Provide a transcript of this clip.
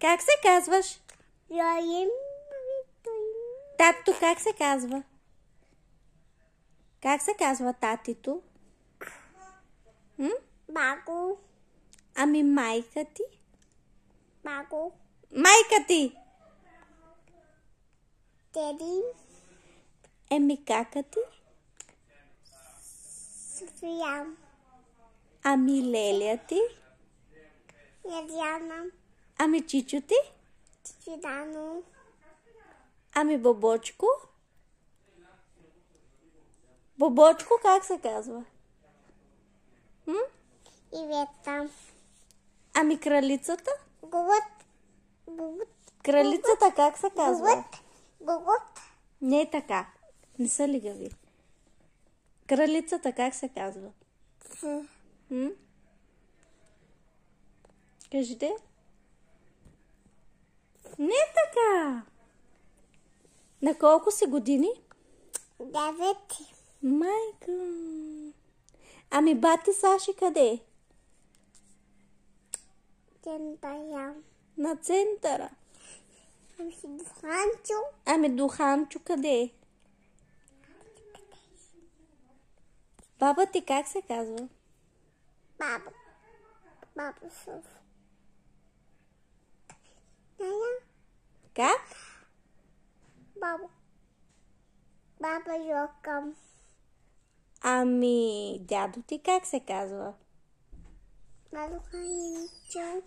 Как се казваш? Татото как се казва? Как се казва татито? Баго. Ами майка ти? Баго. Майка ти! Деди. Еми кака ти? София. Ами леля ти? Ядяна. Ами чичо ти? Чидано. Ами бобочко? Бобочко как се казва? Ивета. Ами кралицата? Гугут. Кралицата как се казва? Гугут. Не е така. Не са лигави. Кралицата как се казва? Кажете. Не е така. На колко си години? 9. Майка. Ами бати Саши къде е? Тентая. На центъра. Духанчо. Ами Духанчо къде е? Баба ти как се казва? Баба. Баба Соф. Ная. Как? Баба. Баба Йокам. Ами дядо ти как се казва? Баба Ханчо.